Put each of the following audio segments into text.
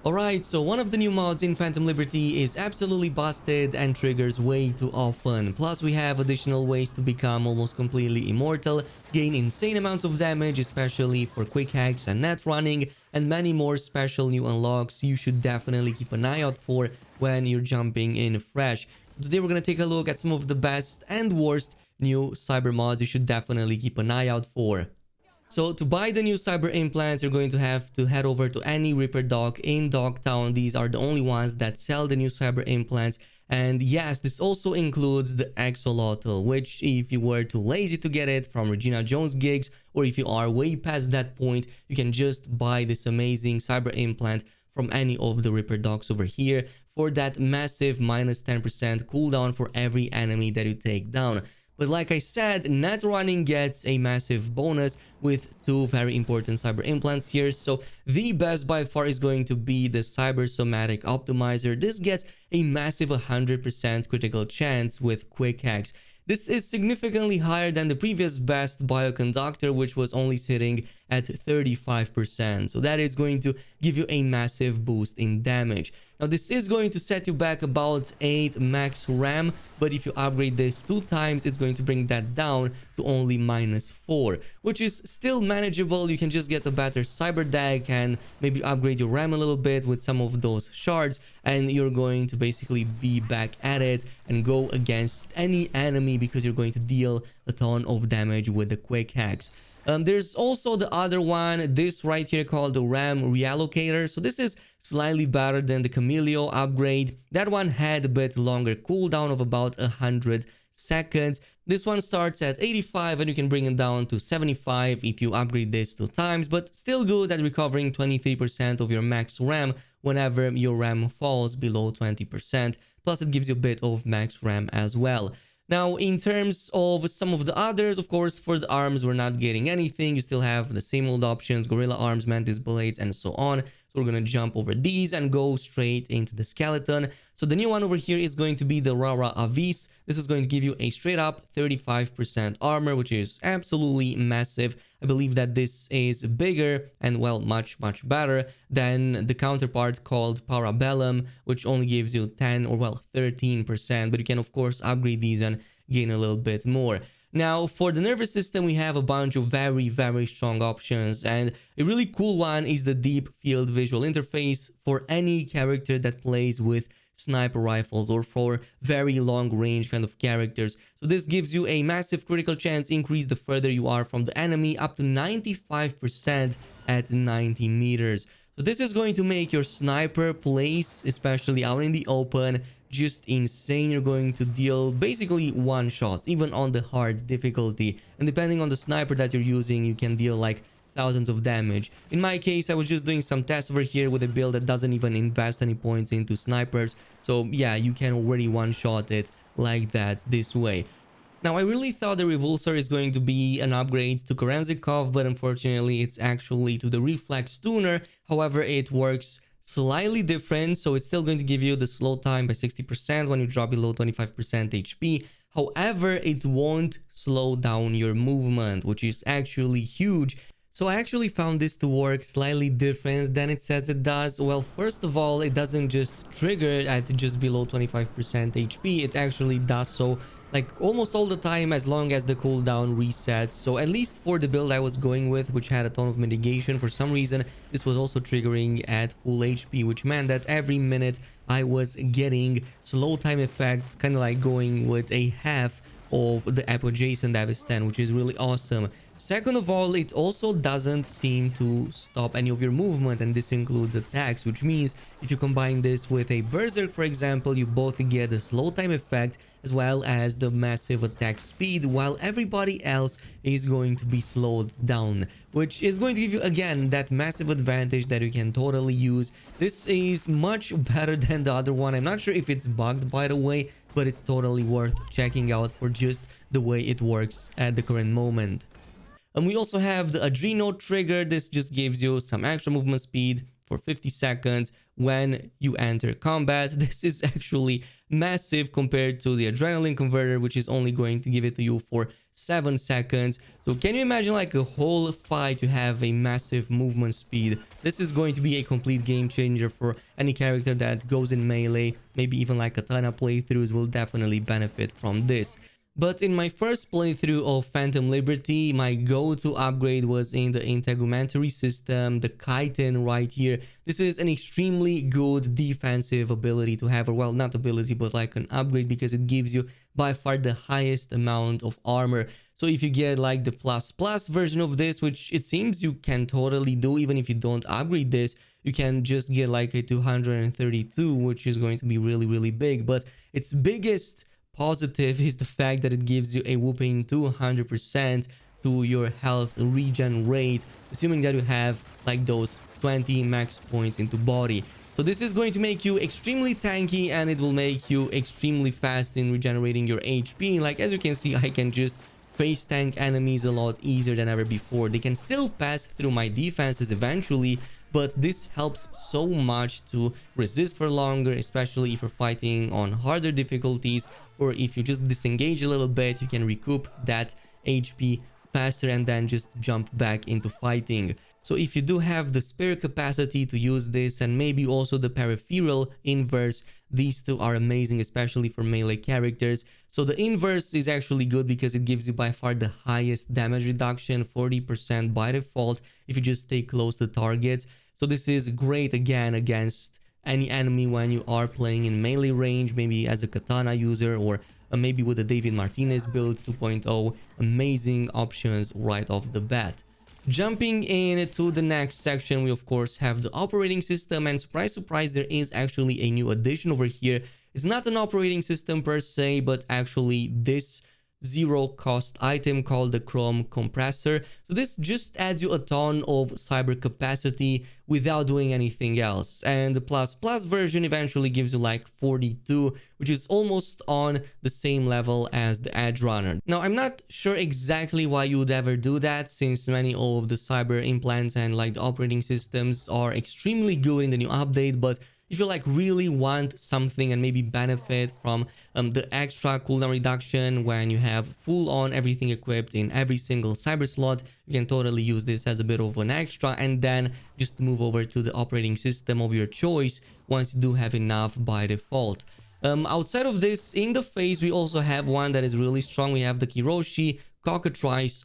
Alright, so one of the new mods in Phantom Liberty is absolutely busted and triggers way too often. Plus we have additional ways to become almost completely immortal, gain insane amounts of damage, especially for quick hacks and net running, and many more special new unlocks you should definitely keep an eye out for when you're jumping in fresh. So today we're gonna take a look at some of the best and worst new cyber mods you should definitely keep an eye out for. So to buy the new cyber implants, you're going to have to head over to any Reaper dock in Dogtown. These are the only ones that sell the new cyber implants. And yes, this also includes the Axolotl, which if you were too lazy to get it from Regina Jones gigs, or if you are way past that point, you can just buy this amazing cyber implant from any of the Reaper docks over here for that massive minus 10% cooldown for every enemy that you take down. But like I said, net running gets a massive bonus with two very important cyber implants here. So the best by far is going to be the Cyber Somatic Optimizer. This gets a massive 100% critical chance with quick hacks. This is significantly higher than the previous best Bioconductor, which was only sitting at 35%. So that is going to give you a massive boost in damage. Now this is going to set you back about 8 max RAM, but if you upgrade this 2 times, it's going to bring that down to only -4, which is still manageable. You can just get a better cyber deck and maybe upgrade your RAM a little bit with some of those shards, and you're going to basically be back at it and go against any enemy because you're going to deal a ton of damage with the quick hacks. There's also the other one, this right here called the RAM Reallocator. So this is slightly better than the Chameleon upgrade. That one had a bit longer cooldown of about 100 seconds. This one starts at 85 and you can bring it down to 75 if you upgrade this 2 times, but still good at recovering 23% of your max RAM whenever your RAM falls below 20%. Plus it gives you a bit of max RAM as well. Now, in terms of some of the others, of course, for the arms, we're not getting anything. You still have the same old options, Gorilla Arms, Mantis Blades, and so on. So we're going to jump over these and go straight into the skeleton. So the new one over here is going to be the Rara Avis. This is going to give you a straight up 35% armor, which is absolutely massive. I believe that this is bigger and, well, much better than the counterpart called Parabellum, which only gives you 10 or, well, 13%. But you can, of course, upgrade these and gain a little bit more. Now, for the nervous system, we have a bunch of very strong options, and a really cool one is the Deep Field Visual Interface for any character that plays with sniper rifles or for very long range kind of characters. So this gives you a massive critical chance increase the further you are from the enemy, up to 95% at 90 meters. So this is going to make your sniper plays, especially out in the open, just insane. You're going to deal basically one shots, even on the hard difficulty. And depending on the sniper that you're using, you can deal like thousands of damage. In my case, I was just doing some tests over here with a build that doesn't even invest any points into snipers. So yeah, you can already one-shot it like that this way. Now, I really thought the Revulsor is going to be an upgrade to KhrazeGaming, but unfortunately, it's actually to the Reflex Tuner. However, it works slightly different, so it's still going to give you the slow time by 60% when you drop below 25% HP. However, it won't slow down your movement, which is actually huge. So I actually found this to work slightly different than it says it does. Well, first of all, it doesn't just trigger at just below 25% HP. It actually does so like almost all the time as long as the cooldown resets. So at least for the build I was going with, which had a ton of mitigation, for some reason this was also triggering at full HP, which meant that every minute I was getting slow time effect, kind of like going with a half of the adjacent Avis 10, which is really awesome. Second of all, it also doesn't seem to stop any of your movement, and this includes attacks, which means if you combine this with a Berserk, for example, you both get the slow time effect as well as the massive attack speed, while everybody else is going to be slowed down, which is going to give you again that massive advantage that you can totally use. This is much better than the other one. I'm not sure if it's bugged, by the way, but it's totally worth checking out for just the way it works at the current moment. And we also have the Adreno trigger. This just gives you some extra movement speed for 50 seconds when you enter combat. This is actually massive compared to the adrenaline converter, which is only going to give it to you for 7 seconds. So can you imagine like a whole fight to have a massive movement speed? This is going to be a complete game changer for any character that goes in melee. Maybe even like katana playthroughs will definitely benefit from this. But in my first playthrough of Phantom Liberty, my go-to upgrade was in the Integumentary system, the Chitin right here. This is an extremely good defensive ability to have, or well, not ability, but like an upgrade, because it gives you by far the highest amount of armor. So if you get like the plus version of this, which it seems you can totally do, even if you don't upgrade this, you can just get like a 232, which is going to be really big. But its biggest positive is the fact that it gives you a whooping 200% to your health regen rate, assuming that you have like those 20 max points into body. So this is going to make you extremely tanky, and it will make you extremely fast in regenerating your HP. Like as you can see, I can just face tank enemies a lot easier than ever before. They can still pass through my defenses eventually, but this helps so much to resist for longer, especially if you're fighting on harder difficulties, or if you just disengage a little bit, you can recoup that HP faster and then just jump back into fighting. So if you do have the spare capacity to use this, and maybe also the peripheral inverse, these two are amazing, especially for melee characters. So the inverse is actually good because it gives you by far the highest damage reduction, 40% by default, if you just stay close to targets. So this is great again against any enemy when you are playing in melee range, maybe as a katana user, or maybe with the David Martinez build 2.0. Amazing options right off the bat. Jumping into the next section, we of course have the operating system, and surprise, there is actually a new addition over here. It's not an operating system per se, but actually this zero cost item called the Chrome Compressor. So this just adds you a ton of cyber capacity without doing anything else, and the plus version eventually gives you like 42, which is almost on the same level as the Edgerunner. Now I'm not sure exactly why you would ever do that, since many of the cyber implants and like the operating systems are extremely good in the new update, but if you like really want something and maybe benefit from the extra cooldown reduction when you have full on everything equipped in every single cyber slot, you can totally use this as a bit of an extra, and then just move over to the operating system of your choice once you do have enough by default. Outside of this, in the face, we also have one that is really strong. We have the Kirashi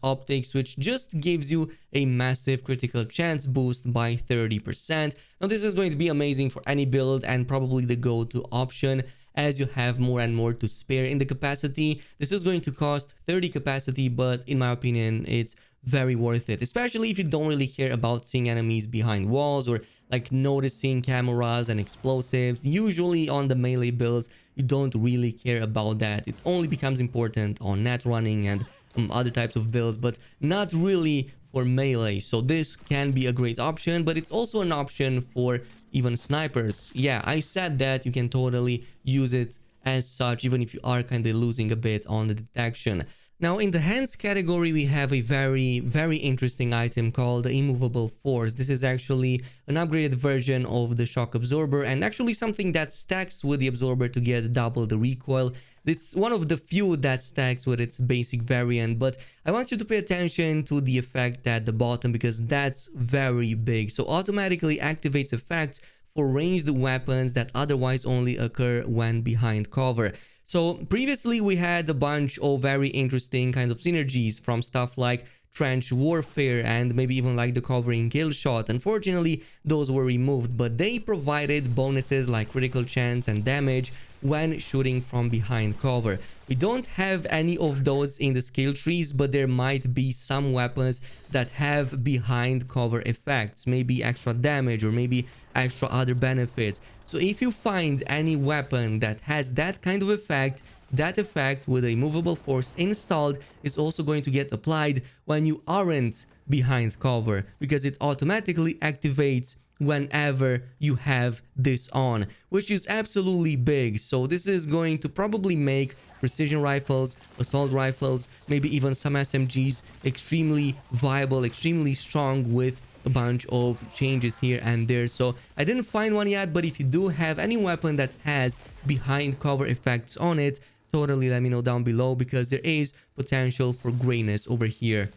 Optics, which just gives you a massive critical chance boost by 30%. Now this is going to be amazing for any build and probably the go-to option, as you have more and more to spare in the capacity. This is going to cost 30 capacity, but in my opinion, it's very worth it, especially if you don't really care about seeing enemies behind walls or like noticing cameras and explosives. Usually on the melee builds, you don't really care about that. It only becomes important on net running and other types of builds, but not really for melee. So this can be a great option, but it's also an option for even snipers. Yeah, I said that you can totally use it as such, even if you are kind of losing a bit on the detection. Now in the hands category, we have a very interesting item called the Immovable Force. This is actually an upgraded version of the shock absorber, and actually something that stacks with the absorber to get double the recoil. It's one of the few that stacks with its basic variant, but I want you to pay attention to the effect at the bottom, because that's very big. So automatically activates effects for ranged weapons that otherwise only occur when behind cover. So previously we had a bunch of very interesting kinds of synergies from stuff like trench warfare and maybe even like the covering kill shot. Unfortunately, those were removed, but they provided bonuses like critical chance and damage when shooting from behind cover. We don't have any of those in the skill trees, but there might be some weapons that have behind cover effects, maybe extra damage or maybe extra other benefits. So if you find any weapon that has that kind of effect, that effect with a movable force installed is also going to get applied when you aren't behind cover, because it automatically activates whenever you have this on, which is absolutely big. So this is going to probably make precision rifles, assault rifles, maybe even some SMGs extremely viable, extremely strong with a bunch of changes here and there. So I didn't find one yet, but if you do have any weapon that has behind cover effects on it, totally let me know down below, because there is potential for greatness over here.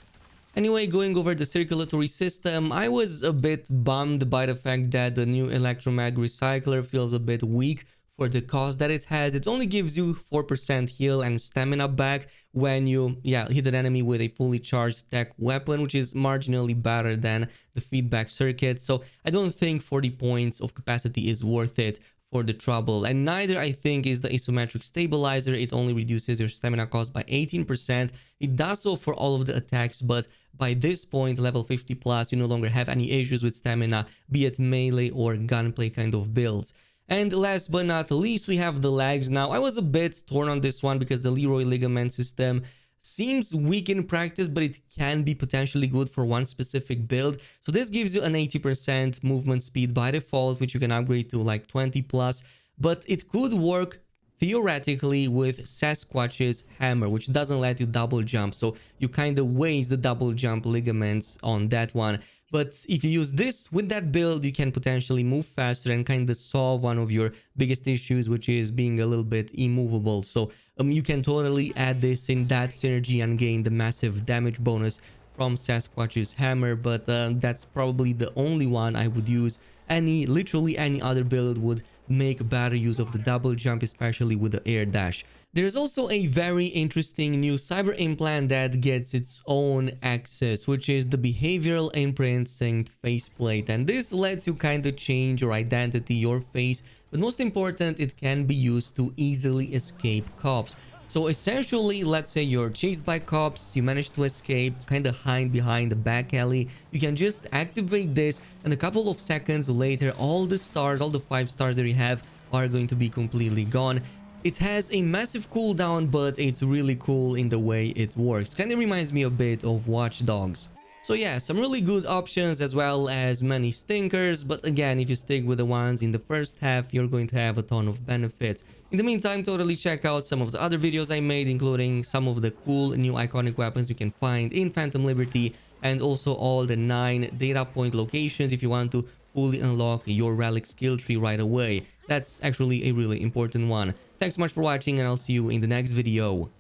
Anyway, going over the circulatory system, I was a bit bummed by the fact that the new electromag recycler feels a bit weak for the cost that it has. It only gives you 4% heal and stamina back when you hit an enemy with a fully charged tech weapon, which is marginally better than the feedback circuit. So I don't think 40 points of capacity is worth it for the trouble, and neither I think is the asymmetric stabilizer. It only reduces your stamina cost by 18%. It does so for all of the attacks, but by this point, level 50 plus, you no longer have any issues with stamina, be it melee or gunplay kind of builds. And last but not least, we have the legs. Now, I was a bit torn on this one because the Leroy ligament system seems weak in practice, but it can be potentially good for one specific build. So this gives you an 80% movement speed by default, which you can upgrade to like 20 plus, but it could work theoretically with Sasquatch's hammer, which doesn't let you double jump. So you kind of waste the double jump ligaments on that one. But if you use this with that build, you can potentially move faster and kind of solve one of your biggest issues, which is being a little bit immovable. So you can totally add this in that synergy and gain the massive damage bonus from Sasquatch's hammer. But that's probably the only one I would use. Literally any other build would make better use of the double jump, especially with the air dash. There's also a very interesting new cyber implant that gets its own access, which is the behavioral imprint synced faceplate. And this lets you kind of change your identity, your face, but most important, it can be used to easily escape cops. So essentially, let's say you're chased by cops, you manage to escape, kind of hide behind the back alley. You can just activate this, and a couple of seconds later, all the 5 stars that you have are going to be completely gone. It has a massive cooldown, but it's really cool in the way it works. Kind of reminds me a bit of Watch Dogs. So yeah, some really good options as well as many stinkers, but again, if you stick with the ones in the first half, you're going to have a ton of benefits. In the meantime, totally check out some of the other videos I made, including some of the cool new iconic weapons you can find in Phantom Liberty, and also all the 9 data point locations if you want to fully unlock your relic skill tree right away. That's actually a really important one. Thanks so much for watching, and I'll see you in the next video.